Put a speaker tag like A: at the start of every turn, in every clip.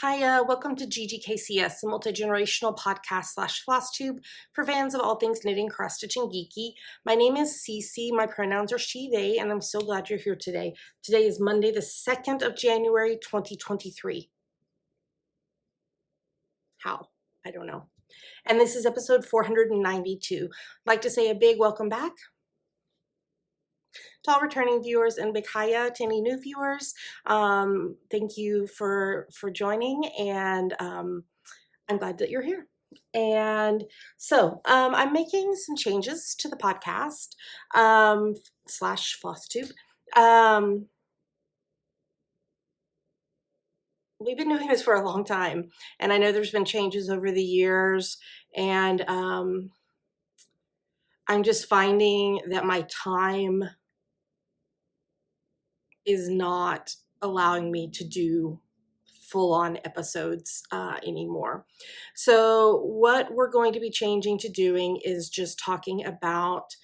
A: Hi, welcome to GGKCS, a multi-generational podcast / FlossTube for fans of all things knitting, cross-stitch, and geeky. My name is Cece, my pronouns are she, they, and I'm so glad you're here today. Today is Monday, the 2nd of January, 2023. How? I don't know. And this is episode 492. I'd like to say a big welcome back to all returning viewers and big hiya to any new viewers. Thank you for joining, and I'm glad that you're here. And so I'm making some changes to the podcast / FlossTube. We've been doing this for a long time, and I know there's been changes over the years, and I'm just finding that my time is not allowing me to do full-on episodes anymore. So what we're going to be changing to doing is just talking about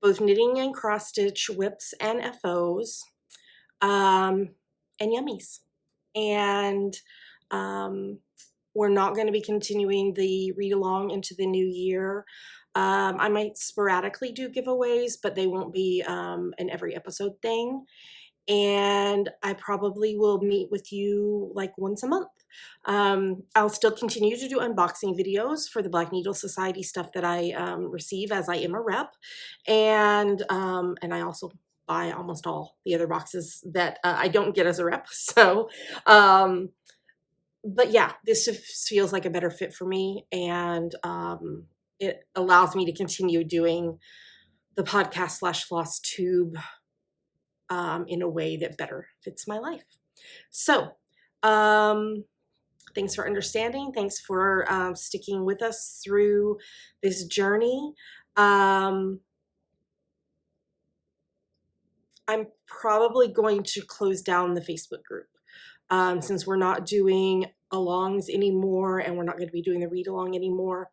A: both knitting and cross-stitch whips and FOs and Yummies. And we're not going to be continuing the read-along into the new year. I might sporadically do giveaways, but they won't be an every episode thing. And I probably will meet with you like once a month. I'll still continue to do unboxing videos for the Black Needle Society stuff that I receive, as I am a rep. And I also buy almost all the other boxes that I don't get as a rep. So, but yeah, this feels like a better fit for me. And it allows me to continue doing the podcast / FlossTube in a way that better fits my life. So thanks for understanding. Thanks for sticking with us through this journey. I'm probably going to close down the Facebook group since we're not doing alongs anymore, and we're not going to be doing the read along anymore.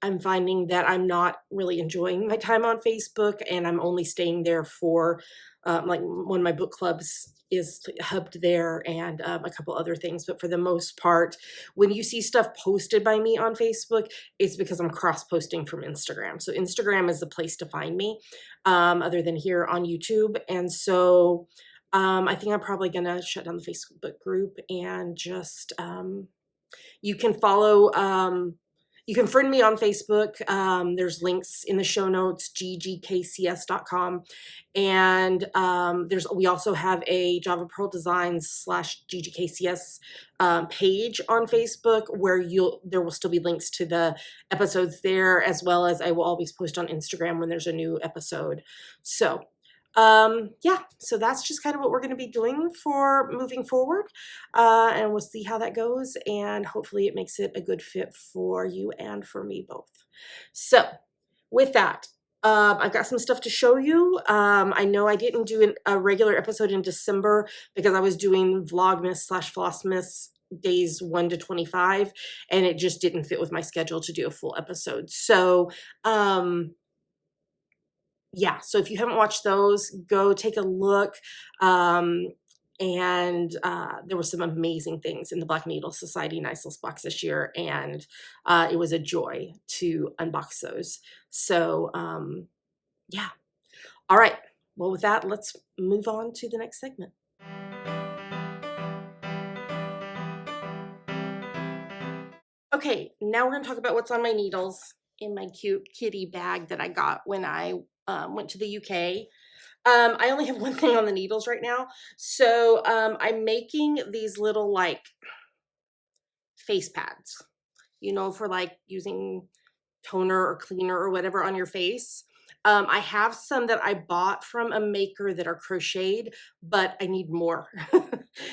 A: I'm finding that I'm not really enjoying my time on Facebook, and I'm only staying there for like one of my book clubs is hubbed there, and a couple other things. But for the most part, when you see stuff posted by me on Facebook, it's because I'm cross-posting from Instagram. So Instagram is the place to find me other than here on YouTube. And so I think I'm probably going to shut down the Facebook group and just you can follow you can friend me on Facebook. There's links in the show notes, ggkcs.com. And we also have a Java Pearl Designs / GGKCS page on Facebook where there will still be links to the episodes there, as well as I will always post on Instagram when there's a new episode. So yeah, so that's just kind of what we're going to be doing for moving forward, and we'll see how that goes, and hopefully it makes it a good fit for you and for me both. So with that, I've got some stuff to show you. I know I didn't do a regular episode in December because I was doing Vlogmas / Flossmas days 1 to 25, and it just didn't fit with my schedule to do a full episode. So yeah, so if you haven't watched those, go take a look. And there were some amazing things in the Black Needle Society Nice Little box this year, and it was a joy to unbox those. So yeah. All right. Well, with that, let's move on to the next segment. Okay, now we're going to talk about what's on my needles in my cute kitty bag that I got when I went to the UK. I only have one thing on the needles right now. So I'm making these little like face pads, you know, for like using toner or cleaner or whatever on your face. I have some that I bought from a maker that are crocheted, but I need more.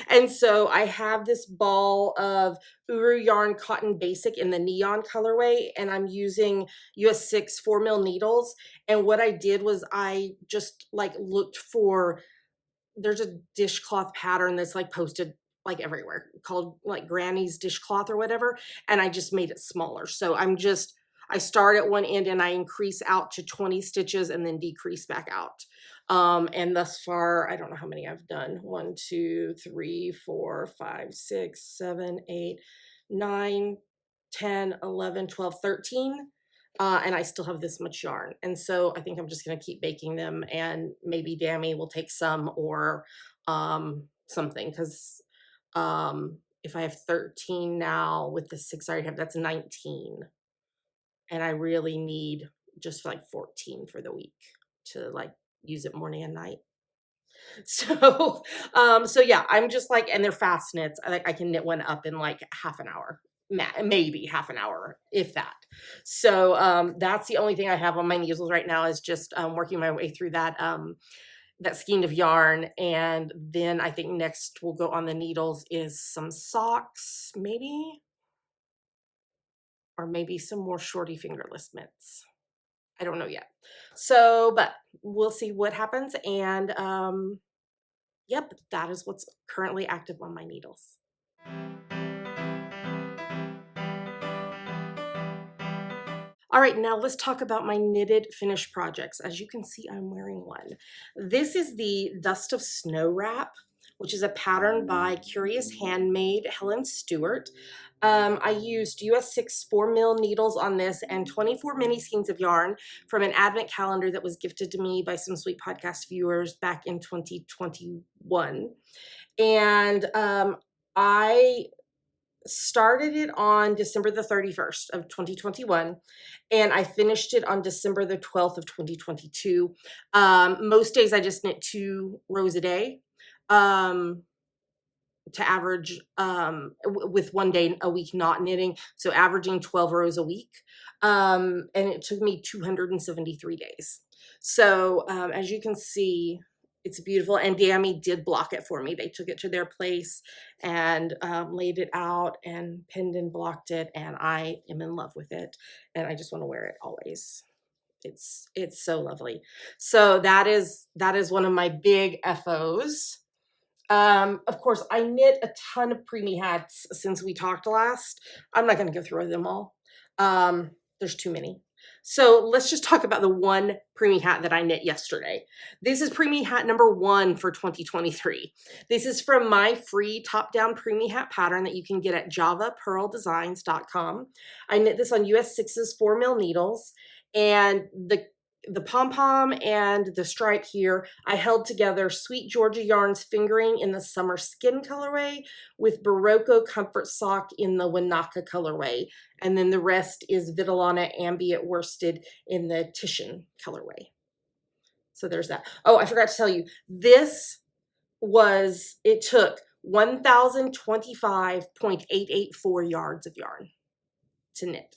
A: And so I have this ball of Uru Yarn Cotton Basic in the neon colorway, and I'm using US 6 4mm needles. And what I did was I just like looked for, there's a dishcloth pattern that's like posted like everywhere called like Granny's dishcloth or whatever, and I just made it smaller. So I start at one end and I increase out to 20 stitches and then decrease back out. And thus far, I don't know how many I've done. 1, 2, 3, 4, 5, 6, 7, 8, 9, 10, 11, 12, 13. And I still have this much yarn. And so I think I'm just going to keep baking them, and maybe Dammy will take some, or something, because if I have 13 now with the 6 I already have, that's 19. And I really need just like 14 for the week to like use it morning and night. So, so yeah, I'm just like, and they're fast knits. I can knit one up in like half an hour, maybe half an hour, if that. So, that's the only thing I have on my needles right now, is just working my way through that that skein of yarn. And then I think next we'll go on the needles is some socks, maybe, or maybe some more shorty fingerless mitts. I don't know yet. So, but we'll see what happens. And yep, that is what's currently active on my needles. All right, now let's talk about my knitted finished projects. As you can see, I'm wearing one. This is the Dust of Snow Wrap, which is a pattern by Curious Handmade Helen Stewart. I used US 6 4mm needles on this and 24 mini skeins of yarn from an advent calendar that was gifted to me by some sweet podcast viewers back in 2021. And I started it on December the 31st of 2021, and I finished it on December the 12th of 2022. Most days I just knit 2 rows a day. To average with one day a week not knitting, so averaging 12 rows a week, and it took me 273 days. So as you can see, it's beautiful, and Dammy did block it for me. They took it to their place and laid it out and pinned and blocked it, and I am in love with it, and I just want to wear it always. It's so lovely. So that is one of my big FOs. Of course, I knit a ton of preemie hats since we talked last. I'm not going to go through them all. There's too many. So let's just talk about the one preemie hat that I knit yesterday. This is preemie hat number 1 for 2023. This is from my free top-down preemie hat pattern that you can get at javapearldesigns.com. I knit this on US 6's 4mm needles, and the pom-pom and the stripe here, I held together Sweet Georgia Yarns fingering in the Summer Skin colorway with Barocco Comfort Sock in the Wanaka colorway. And then the rest is Vitellana Ambient Worsted in the Titian colorway. So there's that. Oh, I forgot to tell you, it took 1,025.884 yards of yarn to knit.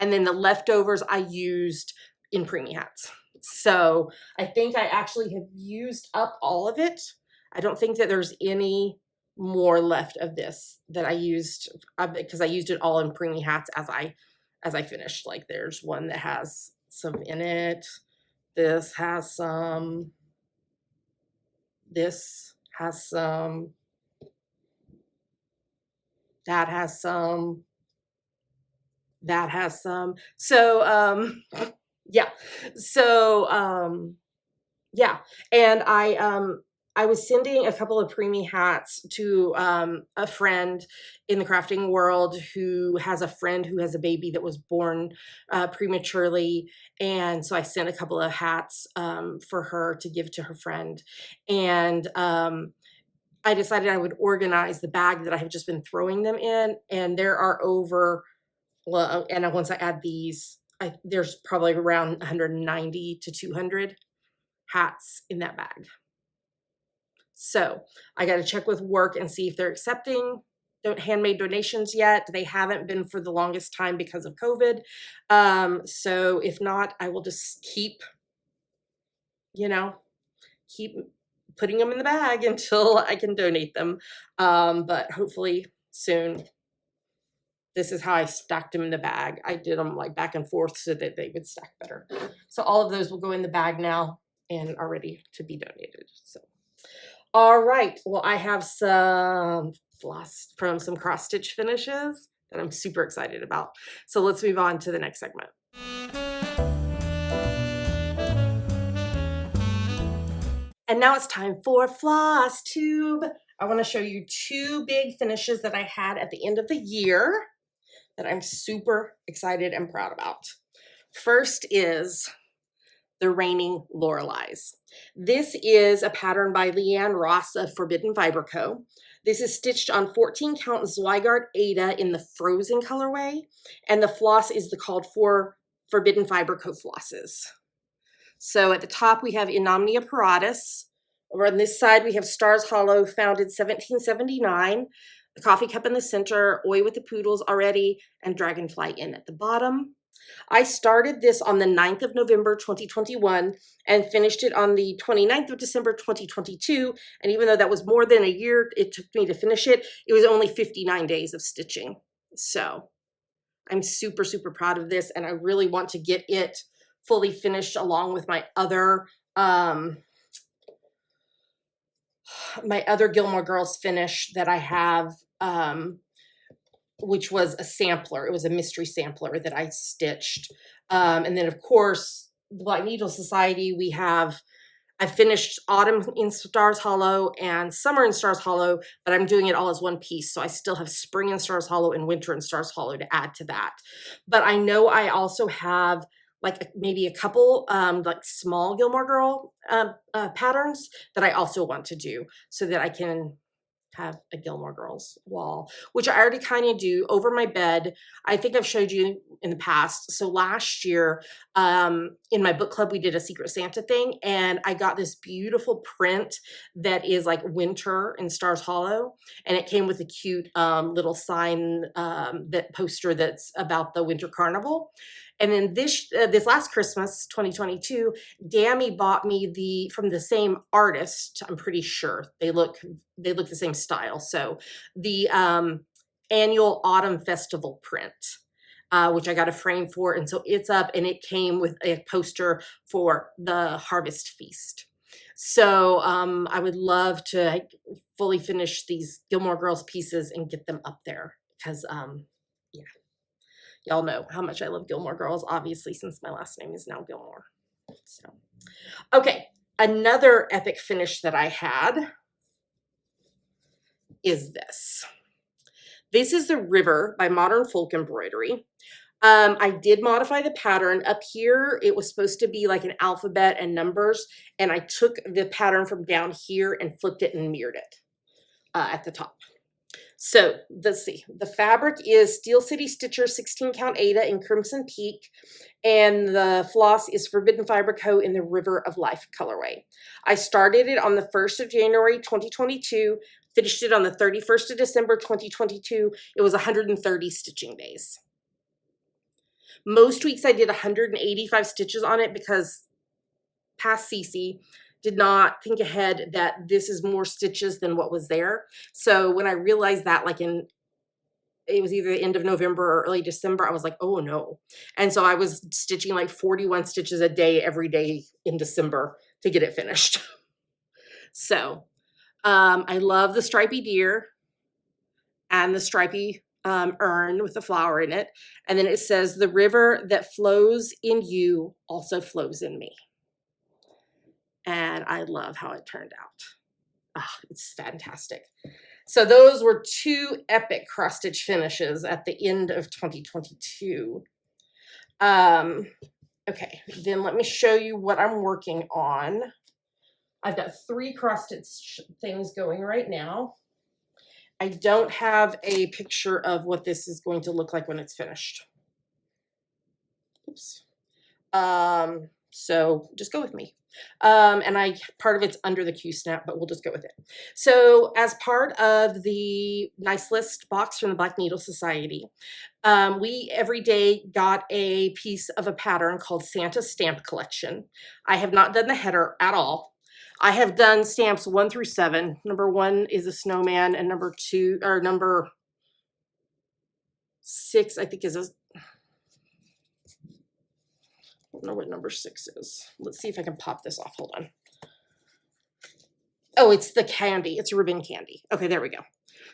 A: And then the leftovers I used in preemie hats. So I think I actually have used up all of it. I don't think that there's any more left of this that I used, because I used it all in preemie hats as I finished. Like there's one that has some in it. This has some. This has some. That has some. That has some. So yeah. So yeah. And I was sending a couple of preemie hats to a friend in the crafting world who has a friend who has a baby that was born prematurely. And so I sent a couple of hats for her to give to her friend. And I decided I would organize the bag that I have just been throwing them in. And there are over, well, and once I add these, there's probably around 190 to 200 hats in that bag. So I got to check with work and see if they're accepting handmade donations yet. They haven't been for the longest time because of COVID. So if not, I will just keep putting them in the bag until I can donate them. But hopefully soon. This is how I stacked them in the bag. I did them like back and forth so that they would stack better. So all of those will go in the bag now and are ready to be donated. So, all right. Well, I have some floss from some cross stitch finishes. that I'm super excited about. So let's move on to the next segment. And now it's time for FlossTube. I want to show you 2 big finishes that I had at the end of the year that I'm super excited and proud about. First is the Raining Loreleis. This is a pattern by Leanne Ross of Forbidden Fiber Co. This is stitched on 14 count Zweigart Ada in the frozen colorway, and the floss is the called for Forbidden Fiber Co. flosses. So at the top we have Inomnia Paratus. Over on this side we have Stars Hollow, founded 1779. The coffee cup in the center, Oi with the Poodles already, and Dragonfly Inn at the bottom. I started this on the 9th of November 2021 and finished it on the 29th of December 2022. And even though that was more than a year it took me to finish it, it was only 59 days of stitching. So I'm super, super proud of this, and I really want to get it fully finished along with my other Gilmore Girls finish that I have, which was a sampler. It was a mystery sampler that I stitched. And then of course, the Black Needle Society, I finished Autumn in Stars Hollow and Summer in Stars Hollow, but I'm doing it all as one piece. So I still have Spring in Stars Hollow and Winter in Stars Hollow to add to that. But I know I also have like maybe a couple like small Gilmore Girl patterns that I also want to do so that I can have a Gilmore Girls wall, which I already kind of do over my bed. I think I've showed you in the past. So last year in my book club, we did a Secret Santa thing, and I got this beautiful print that is like Winter in Stars Hollow, and it came with a cute little sign, that poster that's about the Winter Carnival. And then this last Christmas, 2022, Gammy bought me from the same artist. I'm pretty sure they look the same style. So the annual Autumn Festival print, which I got a frame for, and so it's up, and it came with a poster for the Harvest Feast. So I would love to fully finish these Gilmore Girls pieces and get them up there because yeah. Y'all know how much I love Gilmore Girls, obviously, since my last name is now Gilmore. So, okay, another epic finish that I had is this. This is the River by Modern Folk Embroidery. I did modify the pattern. Up here, it was supposed to be like an alphabet and numbers, and I took the pattern from down here and flipped it and mirrored it at the top. So let's see, the fabric is Steel City Stitcher 16 count Ada in Crimson Peak, and the floss is Forbidden Fiber Co. in the River of Life colorway. I started it on the 1st of January 2022, finished it on the 31st of December 2022. It was 130 stitching days. Most weeks I did 185 stitches on it because past Cece did not think ahead that this is more stitches than what was there. So when I realized that, like it was either the end of November or early December, I was like, oh no. And so I was stitching like 41 stitches a day every day in December to get it finished. So I love the stripy deer and the stripy urn with the flower in it. And then it says, the river that flows in you also flows in me. And I love how it turned out. It's fantastic. So those were 2 epic cross-stitch finishes at the end of 2022. Okay, then let me show you what I'm working on. I've got 3 cross-stitch things going right now. I don't have a picture of what this is going to look like when it's finished. Oops. So just go with me. And part of it's under the Q-snap, but we'll just go with it. So as part of the Nice List box from the Black Needle Society, we every day got a piece of a pattern called Santa Stamp Collection. I have not done the header at all. I have done stamps 1 through 7. Number 1 is a snowman, and number 6, I think, is a, I don't know what number 6 is. Let's see if I can pop this off. Hold on. Oh, it's the candy. It's ribbon candy. Okay, there we go.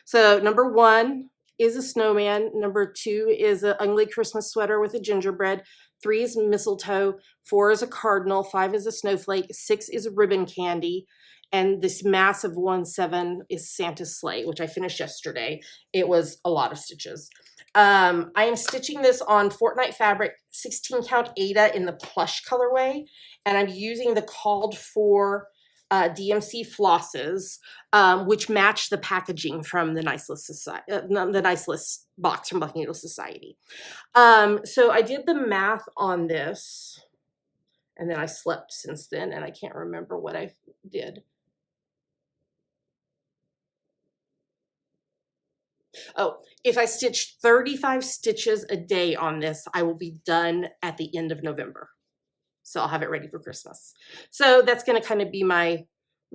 A: So number 1 is a snowman. Number 2 is an ugly Christmas sweater with a gingerbread. 3 is mistletoe. 4 is a cardinal. 5 is a snowflake. 6 is ribbon candy. And this massive 1/7 is Santa's sleigh, which I finished yesterday. It was a lot of stitches. I am stitching this on Fortnite fabric 16 count Aida in the plush colorway, and I'm using the called for DMC flosses, which match the packaging from the Nice List Society, the Nice List box from Black Needle Society. So I did the math on this, and then I slept since then, and I can't remember what I did. Oh, if I stitch 35 stitches a day on this, I will be done at the end of November. So I'll have it ready for Christmas. So that's going to kind of be my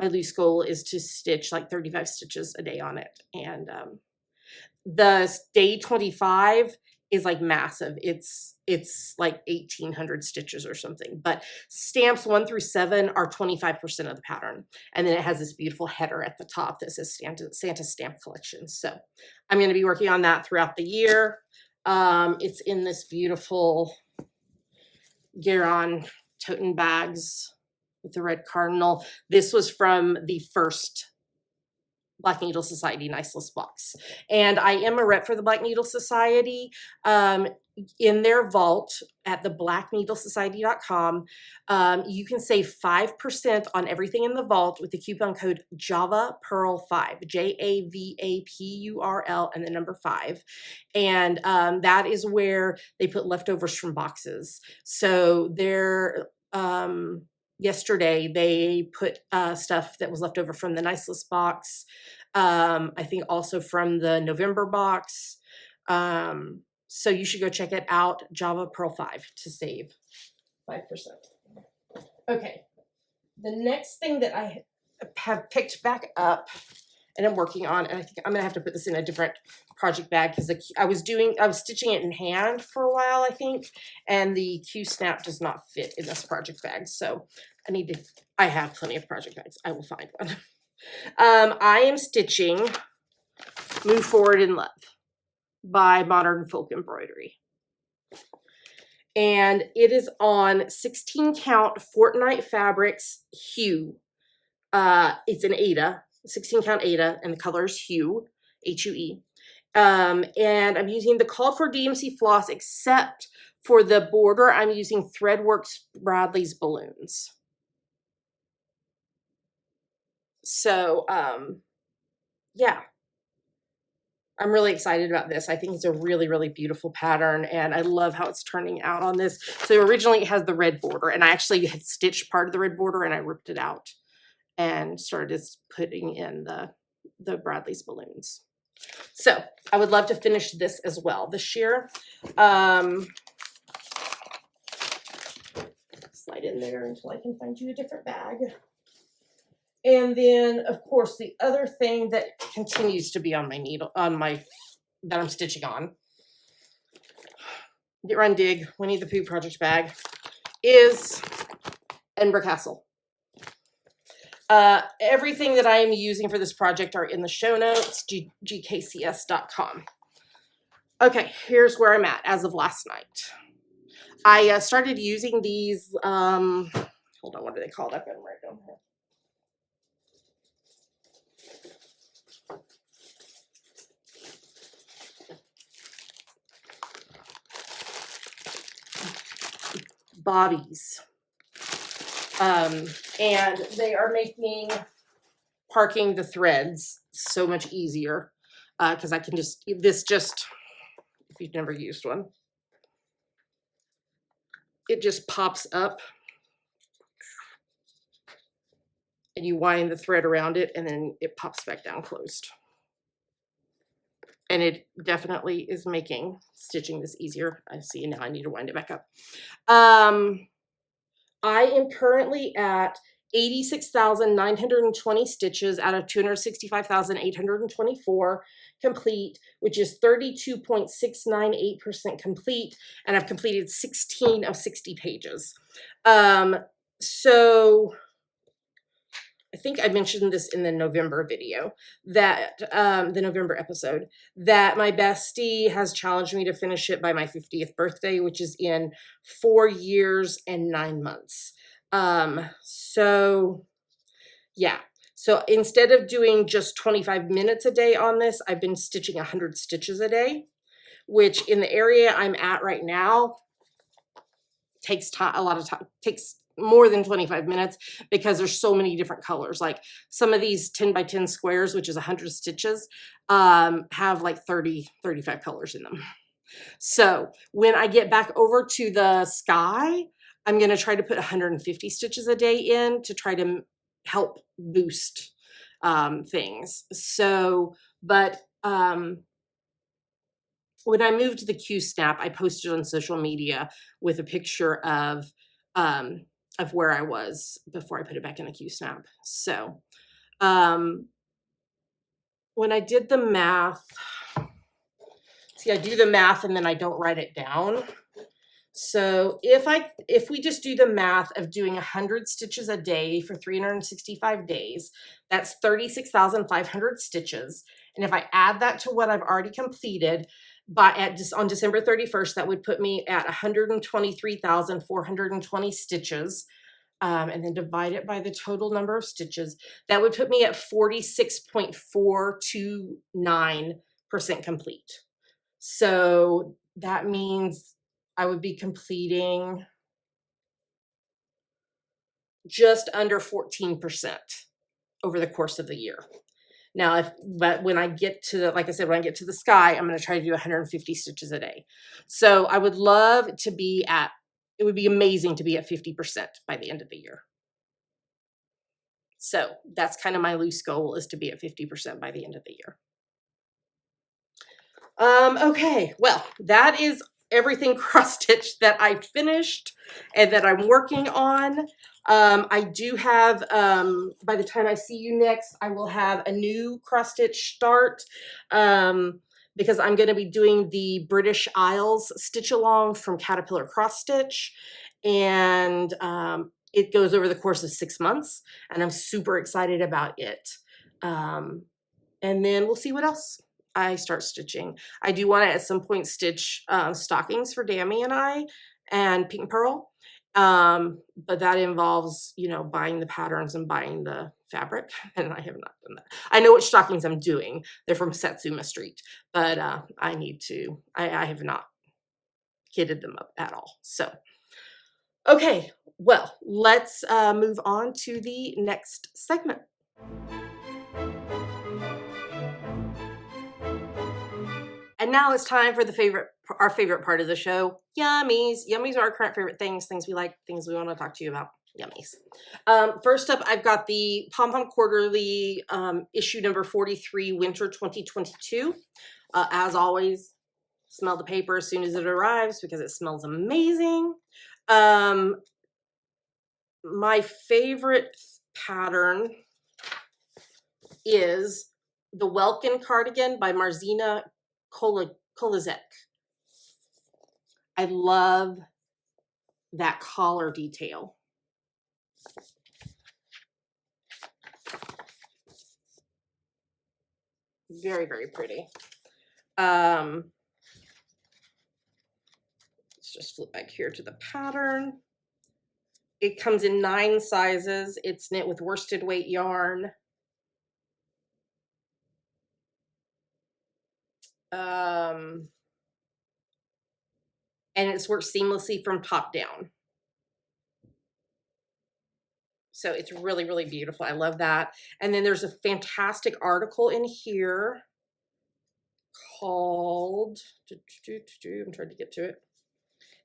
A: loose goal, is to stitch like 35 stitches a day on it. And the day 25 is like massive. It's like 1,800 stitches or something. But stamps 1 through 7 are 25% of the pattern. And then it has this beautiful header at the top that says Santa Stamp Collection. So I'm going to be working on that throughout the year. It's in this beautiful Garon toten bags with the red cardinal. This was from the first Black Needle Society Nice List box. And I am a rep for the Black Needle Society. In their vault at the blackneedlesociety.com, you can save 5% on everything in the vault with the coupon code JavaPearl5, JAVAPURL, and the number 5. And that is where they put leftovers from boxes. So they're yesterday they put stuff that was left over from the Nice List box. I think also from the November box. So you should go check it out, Java Pearl 5, to save 5%. Okay, the next thing that I have picked back up and I'm working on, and I think I'm gonna have to put this in a different project bag because I was stitching it in hand for a while, I think, and the Q snap does not fit in this project bag. So I have plenty of project bags. I will find one. I am stitching Move Forward in Love by Modern Folk Embroidery. And it is on 16 count Fortnite Fabrics Hue. It's an Aida, 16 count Aida, and the color is Hue, H-U-E. And I'm using the called for DMC floss, except for the border, I'm using Threadworks Bradley's balloons. So, yeah. I'm really excited about this. I think it's a really, really beautiful pattern, and I love how it's turning out on this. So originally it has the red border, and I actually had stitched part of the red border, and I ripped it out and started putting in the Bradley's balloons. So I would love to finish this as well this year. Slide in there until I can find you a different bag. And then, of course, the other thing that continues to be on my needle, that I'm stitching on, Get Run Dig, Winnie the Pooh project bag, is Ember Castle. Everything that I am using for this project are in the show notes, GGKCS.com. Okay, here's where I'm at as of last night. I started using these, hold on, what are they called? I've got them right down here. Bobbies. And they are making parking the threads so much easier because I can if you've never used one, it just pops up and you wind the thread around it and then it pops back down closed. And it definitely is making stitching this easier. I see now I need to wind it back up. I am currently at 86,920 stitches out of 265,824 complete, which is 32.698% complete, and I've completed 16 of 60 pages. So I think I mentioned this in the November video, that the November episode, that my bestie has challenged me to finish it by my 50th birthday, which is in 4 years and 9 months. So yeah. So instead of doing just 25 minutes a day on this, I've been stitching 100 stitches a day, which in the area I'm at right now takes time, a lot of time, takes more than 25 minutes because there's so many different colors. Like some of these 10 by 10 squares, which is 100 stitches, have like 35 colors in them. So when I get back over to the sky, I'm going to try to put 150 stitches a day in to try to help boost things. So, but when I moved to the Q snap, I posted on social media with a picture of where I was before I put it back in the Q snap. So when I did the math, see, I do the math and then I don't write it down. So if we just do the math of doing 100 stitches a day for 365 days, that's 36,500 stitches. And if I add that to what I've already completed on December 31st, that would put me at 123,420 stitches. And then divide it by the total number of stitches. That would put me at 46.429% complete. So that means I would be completing just under 14% over the course of the year. Now, but when I get to, like I said, when I get to the sky, I'm going to try to do 150 stitches a day. So I would love to be at, it would be amazing to be at 50% by the end of the year. So that's kind of my loose goal, is to be at 50% by the end of the year. Okay, well, that is everything cross stitch that I finished and that I'm working on. I do have, by the time I see you next, I will have a new cross stitch start, because I'm going to be doing the British Isles stitch along from Caterpillar Cross Stitch, and it goes over the course of 6 months, and I'm super excited about it. And then we'll see what else I start stitching. I do want to at some point stitch stockings for Dammy and I and Pink Pearl, but that involves, you know, buying the patterns and buying the fabric, and I have not done that. I know which stockings I'm doing. They're from Satsuma Street, but I need to. I have not kitted them up at all. So okay, well, let's move on to the next segment. And now it's time for our favorite part of the show, Yummies. Yummies are our current favorite things we like, things we want to talk to you about. Yummies. First up, I've got the Pom Pom Quarterly issue number 43, Winter 2022. As always, smell the paper as soon as it arrives because it smells amazing. My favorite pattern is the Welkin cardigan by Marzina Kolizek. I love that collar detail. Very, very pretty. Let's just flip back here to the pattern. It comes in 9 sizes. It's knit with worsted weight yarn. And it's worked seamlessly from top down. So it's really, really beautiful. I love that. And then there's a fantastic article in here called, I'm trying to get to it,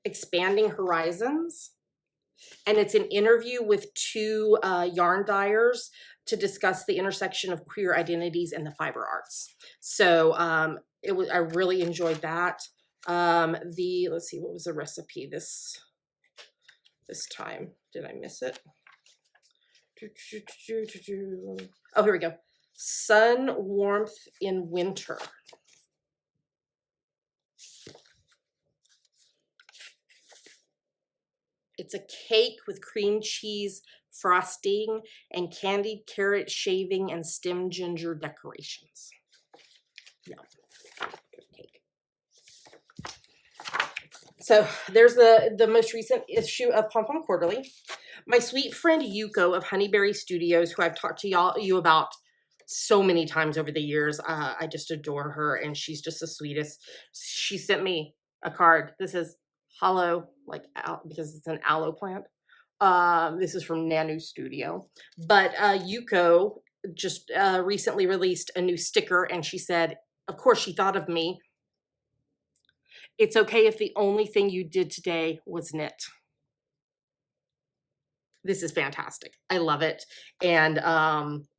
A: Expanding Horizons. And it's an interview with 2 yarn dyers to discuss the intersection of queer identities and the fiber arts. So I really enjoyed that. Let's see, what was the recipe this time? Did I miss it? Oh, here we go. Sun warmth in winter. It's a cake with cream cheese frosting and candied carrot shaving and stem ginger decorations. Yeah, cake. So there's the most recent issue of Pom Pom Quarterly. My sweet friend Yuko of Honeyberry Studios, who I've talked to you about so many times over the years. I just adore her, and she's just the sweetest. She sent me a card. This is hollow, like because it's an aloe plant. This is from Nanu Studio. But Yuko just recently released a new sticker, and she said, of course, she thought of me. It's okay if the only thing you did today was knit. This is fantastic. I love it. And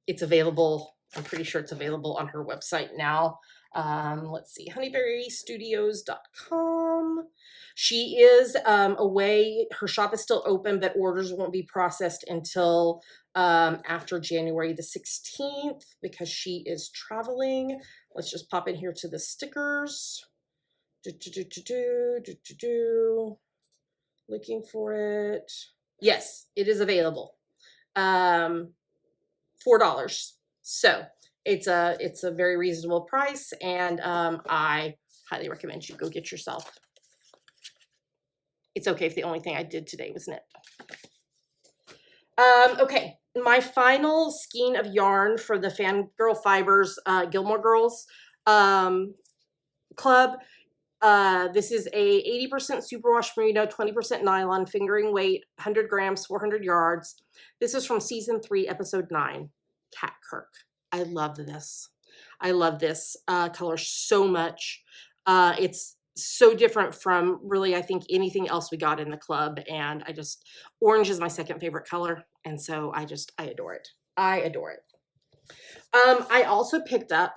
A: it's available. I'm pretty sure it's available on her website now. Let's see, honeyberrystudios.com. She is away. Her shop is still open, but orders won't be processed until after January the 16th because she is traveling. Let's just pop in here to the stickers. Looking for it. Yes, it is available. $4. So it's a very reasonable price, and I highly recommend you go get yourself. It's okay if the only thing I did today was knit. Okay, my final skein of yarn for the Fangirl Fibers Gilmore Girls club. This is a 80% superwash merino, 20% nylon, fingering weight, 100 grams, 400 yards. This is from season 3, episode 9, Cat Kirk. I love this. I love this color so much. It's so different from really, I think, anything else we got in the club. And orange is my second favorite color. And so I adore it. I adore it. I also picked up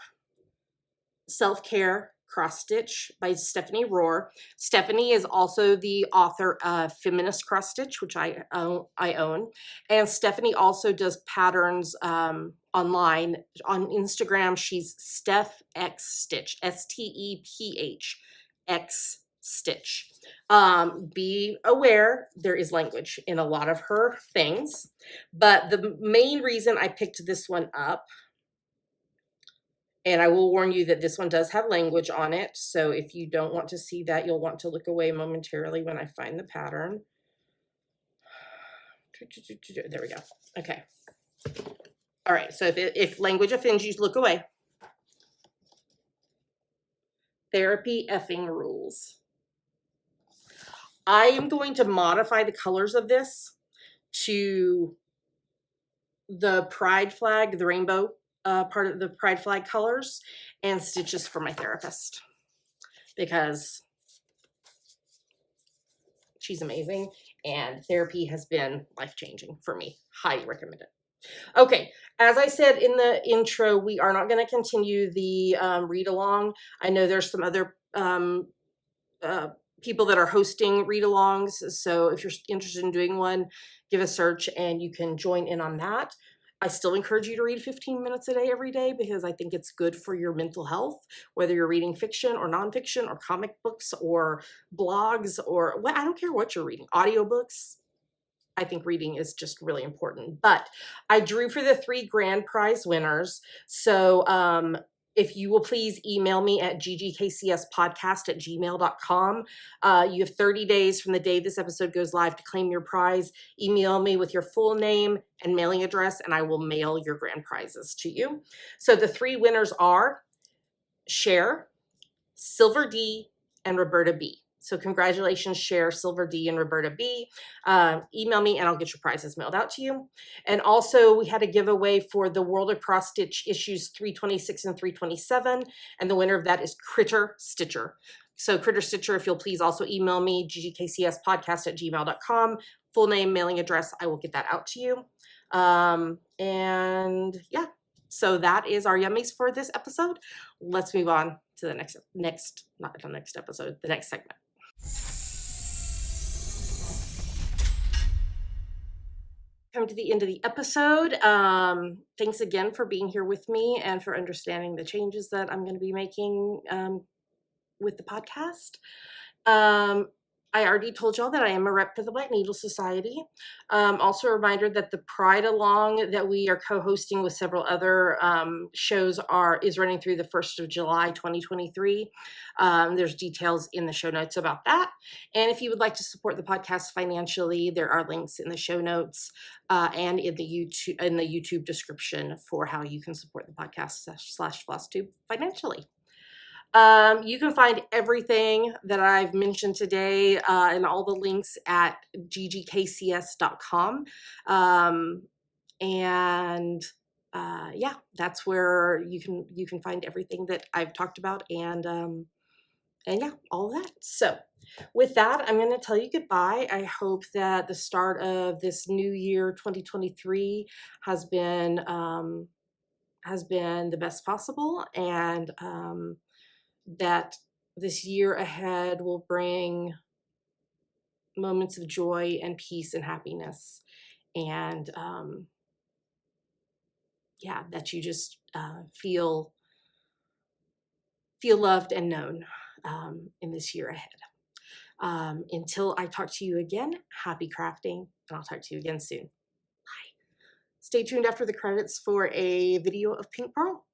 A: Self-Care Cross Stitch by Stephanie Rohr. Stephanie is also the author of Feminist Cross Stitch, which I own. And Stephanie also does patterns online. On Instagram, she's Steph X Stitch, STEPH X Stitch. Be aware there is language in a lot of her things, but the main reason I picked this one up, and I will warn you that this one does have language on it. So if you don't want to see that, you'll want to look away momentarily when I find the pattern. There we go. Okay. All right. So if language offends you, look away. Therapy effing rules. I am going to modify the colors of this to the pride flag, the rainbow part of the pride flag colors, and stitches for my therapist because she's amazing and therapy has been life-changing for me. Highly recommend it. Okay, as I said in the intro, we are not going to continue the read-along. I know there's some other people that are hosting read-alongs, so if you're interested in doing one, give a search and you can join in on that. I still encourage you to read 15 minutes a day every day because I think it's good for your mental health, whether you're reading fiction or nonfiction or comic books or blogs or I don't care what you're reading, audiobooks. I think reading is just really important. But I drew for the 3 grand prize winners. So if you will please email me at ggkcspodcast@gmail.com. You have 30 days from the day this episode goes live to claim your prize. Email me with your full name and mailing address, and I will mail your grand prizes to you. So the 3 winners are Cher, Silver D, and Roberta B. So congratulations, Cher, Silver D, and Roberta B. Email me and I'll get your prizes mailed out to you. And also we had a giveaway for the World of Cross Stitch issues 326 and 327. And the winner of that is Critter Stitcher. So Critter Stitcher, if you'll please also email me, ggkcspodcast@gmail.com. Full name, mailing address, I will get that out to you. And yeah, so that is our Yummies for this episode. Let's move on to the next episode, the next segment. Come to the end of the episode. Thanks again for being here with me and for understanding the changes that I'm going to be making with the podcast. I already told y'all that I am a rep for the White Needle Society. Also a reminder that the Pride Along that we are co-hosting with several other shows is running through the 1st of July, 2023. There's details in the show notes about that. And if you would like to support the podcast financially, there are links in the show notes and in the YouTube description for how you can support the podcast / FlossTube financially. You can find everything that I've mentioned today and all the links at ggkcs.com. Yeah, that's where you can find everything that I've talked about and yeah, all of that. So with that, I'm going to tell you goodbye. I hope that the start of this new year, 2023, has been the best possible, and that this year ahead will bring moments of joy and peace and happiness, and yeah, that you just feel loved and known in this year ahead. Until I talk to you again, happy crafting, and I'll talk to you again soon. Bye. Stay tuned after the credits for a video of Pink Pearl.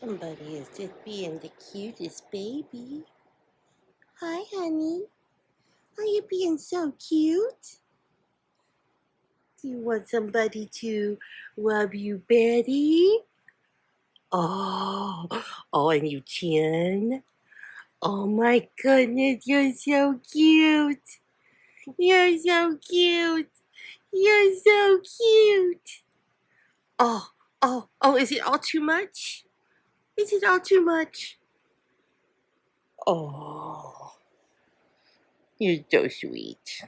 B: Somebody is just being the cutest baby. Hi, honey. Are you being so cute? Do you want somebody to rub you belly? Oh, and you chin? Oh my goodness, you're so cute. You're so cute. You're so cute. Oh, is it all too much? Is it all too much? Oh, you're so sweet.